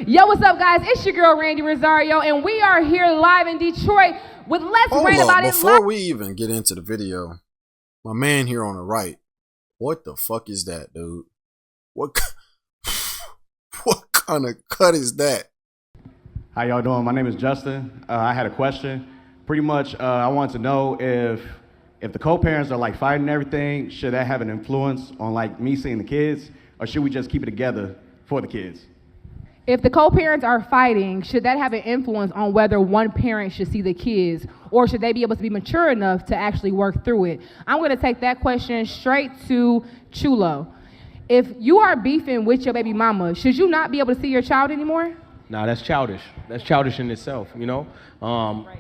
Yo, what's up, guys? It's your girl, Randy Rosario, and we are here live in Detroit with Let's Rant About It. Before we even get into the video, my man here on the right, what the fuck is that, dude? What kind of cut is that? How y'all doing? My name is Justin. I had a question. Pretty much, I wanted to know if the co-parents are like fighting and everything, should that have an influence on like me seeing the kids, or should we just keep it together for the kids? If the co-parents are fighting, should that have an influence on whether one parent should see the kids, or should they be able to be mature enough to actually work through it? I'm going to take that question straight to Chulo. If you are beefing with your baby mama, should you not be able to see your child anymore? Nah, that's childish. That's childish in itself, you know? Right.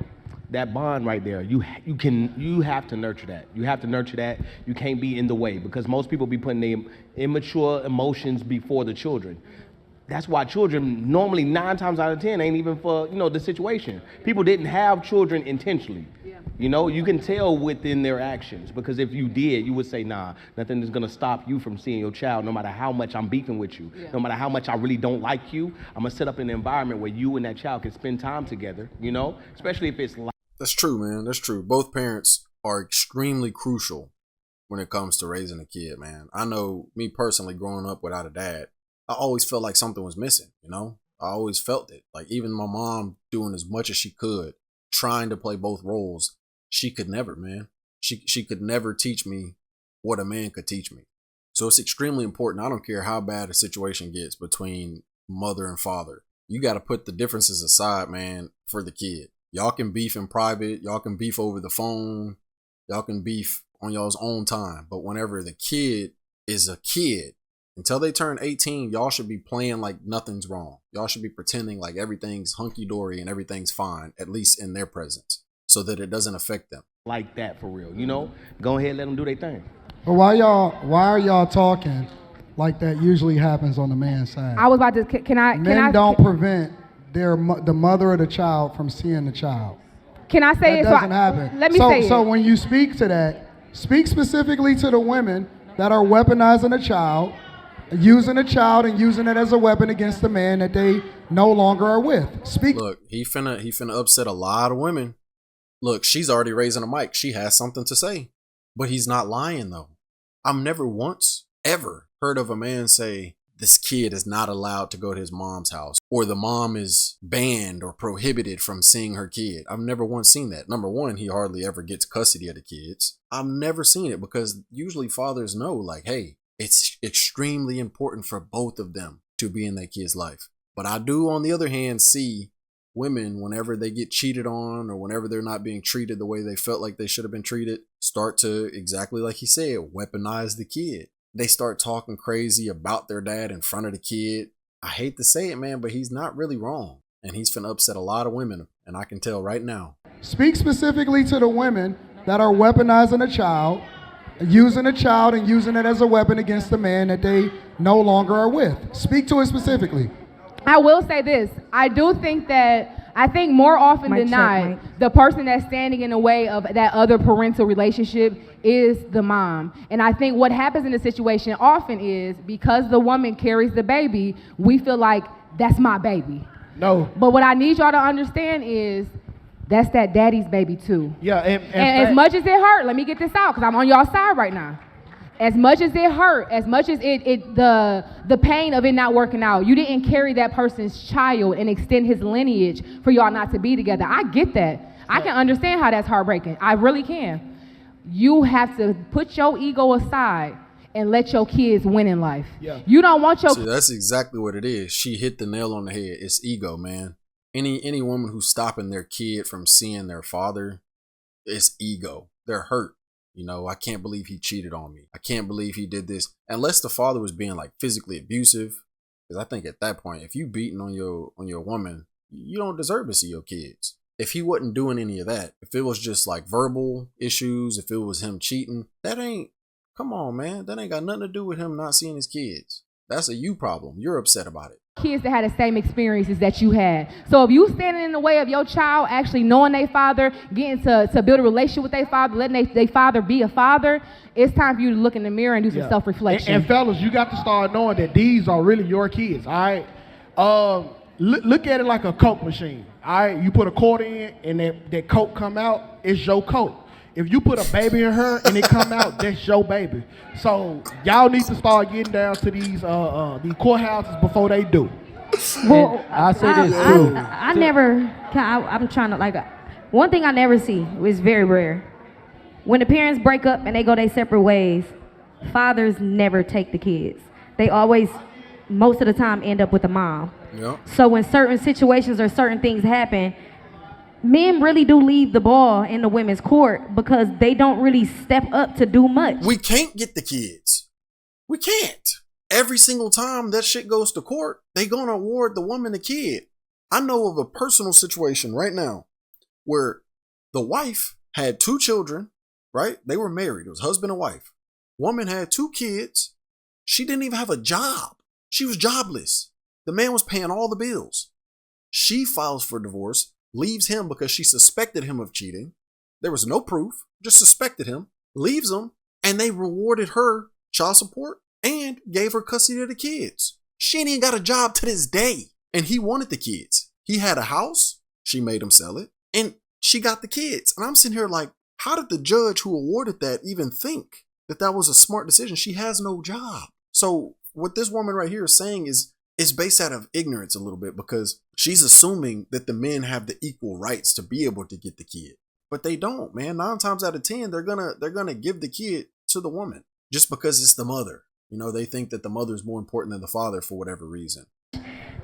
That bond right there, you have to nurture that. You have to nurture that. You can't be in the way, because most people be putting their immature emotions before the children. That's why children normally 9 times out of 10 ain't even for, the situation. People didn't have children intentionally. Yeah. You can tell within their actions, because if you did, you would say, nah, nothing is gonna stop you from seeing your child, no matter how much I'm beefing with you, no matter how much I really don't like you. I'm gonna set up an environment where you and that child can spend time together, especially if it's like. That's true, man. That's true. Both parents are extremely crucial when it comes to raising a kid, man. I know me personally, growing up without a dad, I always felt like something was missing, I always felt it. Like even my mom doing as much as she could, trying to play both roles, she could never, man. She could never teach me what a man could teach me. So it's extremely important. I don't care how bad a situation gets between mother and father. You got to put the differences aside, man, for the kid. Y'all can beef in private. Y'all can beef over the phone. Y'all can beef on y'all's own time. But whenever the kid is a kid, until they turn 18, y'all should be playing like nothing's wrong. Y'all should be pretending like everything's hunky-dory and everything's fine, at least in their presence, so that it doesn't affect them. Like that for real, Go ahead, let them do their thing. But why are y'all talking like that usually happens on the man's side? I was about to, Men don't prevent the mother of the child from seeing the child. Can I say that it? Doesn't happen. Let me say it. So when you speak to that, speak specifically to the women that are weaponizing a child, using a child and using it as a weapon against the man that they no longer are with. Look, he finna upset a lot of women. Look, she's already raising a mic. She has something to say, but he's not lying though. I've never once ever heard of a man say this kid is not allowed to go to his mom's house, or the mom is banned or prohibited from seeing her kid. I've never once seen that. Number one, he hardly ever gets custody of the kids. I've never seen it, because usually fathers know, like, hey, it's extremely important for both of them to be in that kid's life. But I do, on the other hand, see women, whenever they get cheated on or whenever they're not being treated the way they felt like they should have been treated, start to, exactly like he said, weaponize the kid. They start talking crazy about their dad in front of the kid. I hate to say it, man, but he's not really wrong. And he's finna upset a lot of women, and I can tell right now. Speak specifically to the women that are weaponizing a child, using a child and using it as a weapon against the man that they no longer are with. Speak to it specifically. I will say this. I think more often than not, the person that's standing in the way of that other parental relationship is the mom. And I think what happens in the situation often is, because the woman carries the baby, we feel like that's my baby. No. But what I need y'all to understand is that's that daddy's baby too. Yeah, and as much as it hurt, let me get this out, because I'm on y'all side right now. As much as it hurt, as much as the pain of it not working out, you didn't carry that person's child and extend his lineage for y'all not to be together. I get that. I can understand how that's heartbreaking. I really can. You have to put your ego aside and let your kids win in life. Yeah. You don't want your... See, that's exactly what it is. She hit the nail on the head. It's ego, man. Any woman who's stopping their kid from seeing their father, it's ego. They're hurt. I can't believe he cheated on me. I can't believe he did this. Unless the father was being like physically abusive. Because I think at that point, if you beating on your woman, you don't deserve to see your kids. If he wasn't doing any of that, if it was just like verbal issues, if it was him cheating, come on, man. That ain't got nothing to do with him not seeing his kids. That's a you problem. You're upset about it. Kids that had the same experiences that you had. So if you standing in the way of your child actually knowing their father, getting to build a relationship with their father, letting their father be a father, it's time for you to look in the mirror and do some self-reflection. And fellas, you got to start knowing that these are really your kids, all right? look at it like a Coke machine. All right, you put a quarter in, and that Coke come out. It's your Coke. If you put a baby in her and it come out, that's your baby. So y'all need to start getting down to these courthouses before they do. Well, I'll say this too. I'm trying to, like, one thing I never see, is very rare. When the parents break up and they go their separate ways, fathers never take the kids. They always, most of the time, end up with the mom. Yep. So when certain situations or certain things happen, men really do leave the ball in the women's court because they don't really step up to do much. We can't get the kids. We can't. Every single time that shit goes to court, they gonna award the woman the kid. I know of a personal situation right now where the wife had 2 children, right? They were married. It was husband and wife. Woman had 2 kids. She didn't even have a job. She was jobless. The man was paying all the bills. She files for divorce, leaves him because she suspected him of cheating. There was no proof, just suspected him, leaves him, and they rewarded her child support and gave her custody of the kids. She ain't even got a job to this day. And he wanted the kids. He had a house. She made him sell it. And she got the kids. And I'm sitting here like, how did the judge who awarded that even think that that was a smart decision? She has no job. So what this woman right here is saying is based out of ignorance a little bit, because she's assuming that the men have the equal rights to be able to get the kid. But they don't, man. 9 times out of 10, they're gonna give the kid to the woman just because it's the mother. You know, they think that the mother is more important than the father for whatever reason.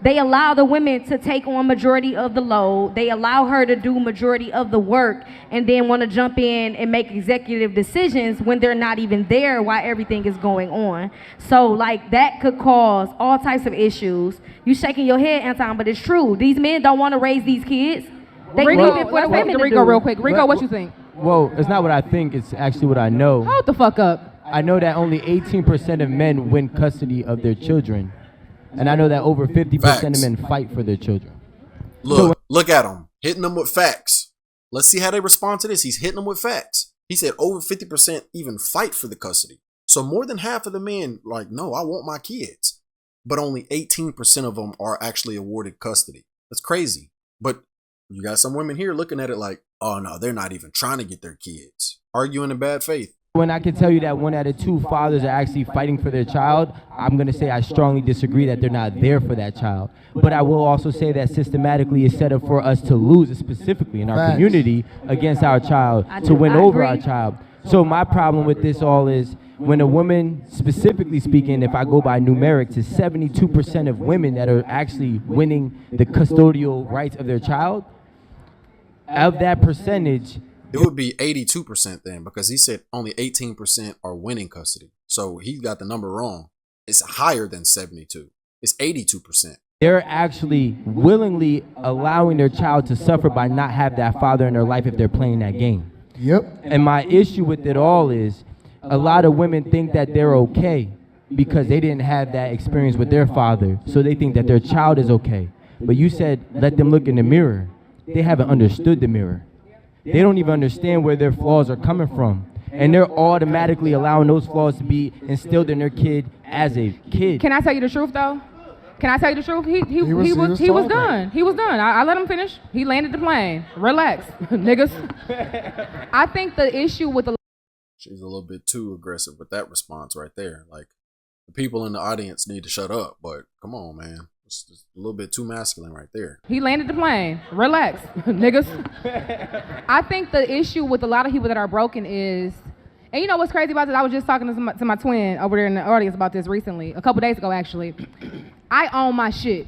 They allow the women to take on majority of the load. They allow her to do majority of the work and then want to jump in and make executive decisions when they're not even there while everything is going on. So, like, that could cause all types of issues. You shaking your head, Anton, but it's true. These men don't want to raise these kids. They leave it for the women to Rico do. real quick. Rico, what you think? Well, it's not what I think. It's actually what I know. Hold the fuck up. I know that only 18% of men win custody of their children. And I know that over 50% of men fight for their children. Look at him, hitting them with facts. Let's see how they respond to this. He's hitting them with facts. He said over 50% even fight for the custody. So more than half of the men like, no, I want my kids. But only 18% of them are actually awarded custody. That's crazy. But you got some women here looking at it like, oh no, they're not even trying to get their kids. Arguing in bad faith. When I can tell you that 1 out of 2 fathers are actually fighting for their child, I'm going to say I strongly disagree that they're not there for that child. But I will also say that systematically it's set up for us to lose, specifically in our community, against our child, to win over our child. So my problem with this all is when a woman, specifically speaking, if I go by numerics, is 72% of women that are actually winning the custodial rights of their child, of that percentage, it would be 82% then, because he said only 18% are winning custody. So he got the number wrong. It's higher than 72. It's 82%. They're actually willingly allowing their child to suffer by not have that father in their life if they're playing that game. Yep. And my issue with it all is a lot of women think that they're okay because they didn't have that experience with their father. So they think that their child is okay. But you said, let them look in the mirror. They haven't understood the mirror. They don't even understand where their flaws are coming from. And they're automatically allowing those flaws to be instilled in their kid as a kid. Can I tell you the truth, though? Can I tell you the truth? He was done. He was done. I let him finish. He landed the plane. Relax, niggas. I think the issue with the... She's a little bit too aggressive with that response right there. Like, the people in the audience need to shut up, but come on, man. It's just a little bit too masculine right there. He landed the plane. Relax, niggas. I think the issue with a lot of people that are broken is, and you know what's crazy about this? I was just talking to my twin over there in the audience about this recently, a couple days ago actually. I own my shit.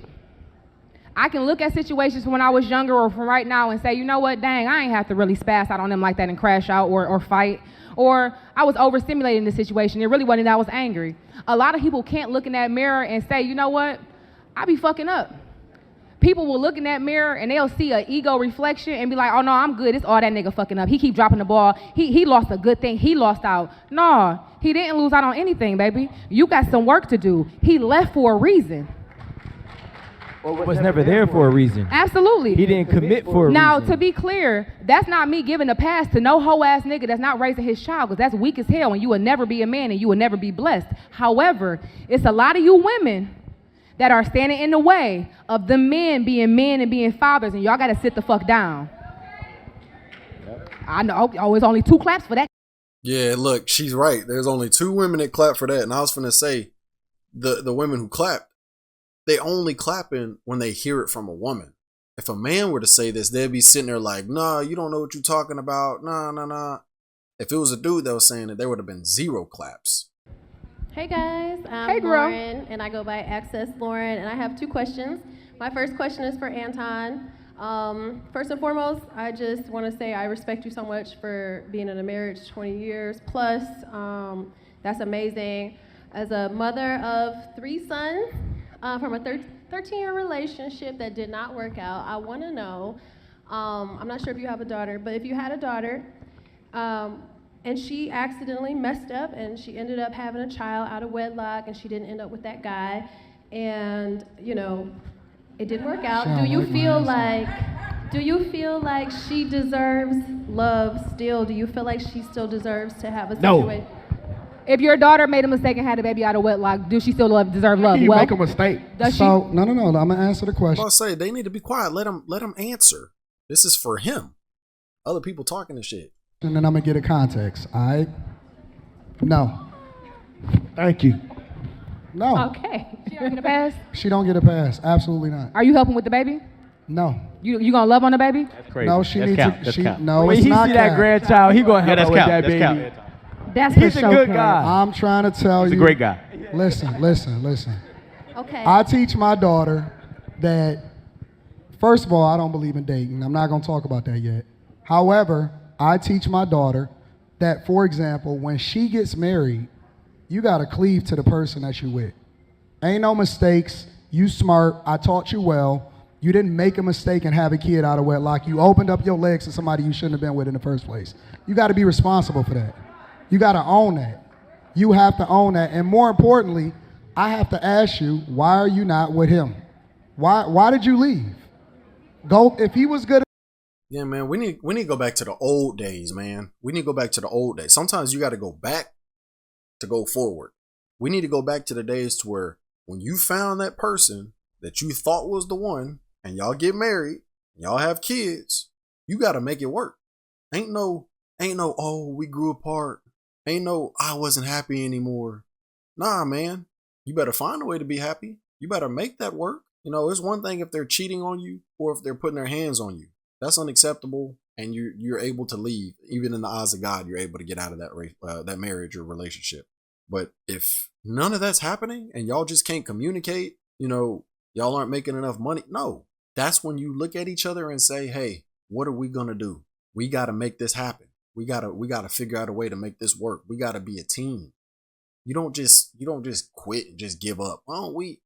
I can look at situations from when I was younger or from right now and say, you know what, dang, I ain't have to really spaz out on them like that and crash out or fight. Or I was overstimulated in the situation. It really wasn't that I was angry. A lot of people can't look in that mirror and say, you know what, I be fucking up. People will look in that mirror and they'll see an ego reflection and be like, oh no, I'm good. It's all that nigga fucking up. He keep dropping the ball. He lost a good thing. He lost out. No, he didn't lose out on anything, baby. You got some work to do. He left for a reason. Was never there for a reason. Absolutely. He didn't commit for a reason. Now, to be clear, that's not me giving a pass to no hoe-ass nigga that's not raising his child, because that's weak as hell and you will never be a man and you will never be blessed. However, it's a lot of you women that are standing in the way of the men and being fathers, and y'all gotta sit the fuck down. I know, it's only 2 claps for that. Yeah, look, she's right. There's only 2 women that clap for that. And I was finna say, the women who clapped, they only clapping when they hear it from a woman. If a man were to say this, they'd be sitting there like, nah, you don't know what you're talking about. Nah. If it was a dude that was saying it, there would have been 0 claps. Hey guys, I'm Hey, girl. Lauren, and I go by Access Lauren, and I have 2 questions. My first question is for Anton. First and foremost, I just want to say I respect you so much for being in a marriage 20 years plus. That's amazing. As a mother of 3 sons from a 13-year relationship that did not work out, I want to know, I'm not sure if you have a daughter, but if you had a daughter, and she accidentally messed up and she ended up having a child out of wedlock and she didn't end up with that guy, and it didn't work out. Do you feel like she deserves love still? Do you feel like she still deserves to have a situation? If your daughter made a mistake and had a baby out of wedlock, does she still deserve love? You make a mistake. Does So, no. I'm going to answer the question. I'll say they need to be quiet. Let him answer. This is for him. Other people talking and shit. And then I'm going to get a context, all right? No. Thank you. No. Okay. She don't get a pass? She don't get a pass. Absolutely not. Are you helping with the baby? No. You gonna love on the baby? That's crazy. No, she That's needs cap. to. That's She, cap. no, When it's he not see that cap. grandchild, he gonna help that's her with cap. that That's baby. cap. That's He's for a sure. good Kat. guy. I'm trying to tell He's you. a great guy. Listen. Okay. I teach my daughter that, first of all, I don't believe in dating. I'm not going to talk about that yet. However, I teach my daughter that, for example, when she gets married, you got to cleave to the person that you with. Ain't no mistakes. You smart. I taught you well. You didn't make a mistake and have a kid out of wedlock. You opened up your legs to somebody you shouldn't have been with in the first place. You got to be responsible for that. You got to own that. You have to own that. And more importantly, I have to ask you, why are you not with him? Why did you leave? Go, if he was good. Yeah, man, we need to go back to the old days, man. We need to go back to the old days. Sometimes you got to go back to go forward. We need to go back to the days to where when you found that person that you thought was the one and y'all get married, and y'all have kids, you got to make it work. Ain't no, oh, we grew apart. Ain't no, I wasn't happy anymore. Nah, man, you better find a way to be happy. You better make that work. It's one thing if they're cheating on you or if they're putting their hands on you. That's unacceptable, and you're able to leave. Even in the eyes of God, you're able to get out of that marriage or relationship. But if none of that's happening and y'all just can't communicate, y'all aren't making enough money. No, that's when you look at each other and say, hey, what are we going to do? We got to make this happen. We got to figure out a way to make this work. We got to be a team. You don't just quit and just give up. Oh, we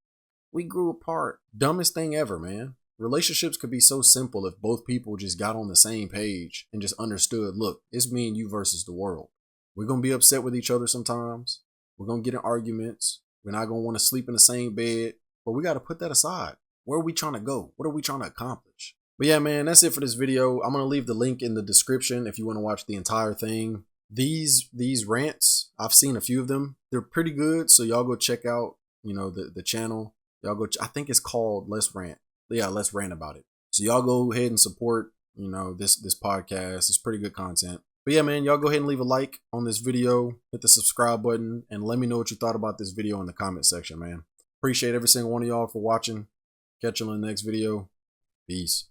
grew apart. Dumbest thing ever, man. Relationships could be so simple if both people just got on the same page and just understood, look, it's me and you versus the world. We're going to be upset with each other sometimes. We're going to get in arguments. We're not going to want to sleep in the same bed, but we got to put that aside. Where are we trying to go? What are we trying to accomplish? But yeah, man, that's it for this video. I'm going to leave the link in the description if you want to watch the entire thing. These rants, I've seen a few of them. They're pretty good. So y'all go check out, the channel. Y'all go, I think it's called Let's Rant. Yeah, Let's Rant About It. So y'all go ahead and support, this podcast. It's pretty good content. But yeah, man, y'all go ahead and leave a like on this video, hit the subscribe button, and let me know what you thought about this video in the comment section, man. Appreciate every single one of y'all for watching. Catch you in the next video. Peace.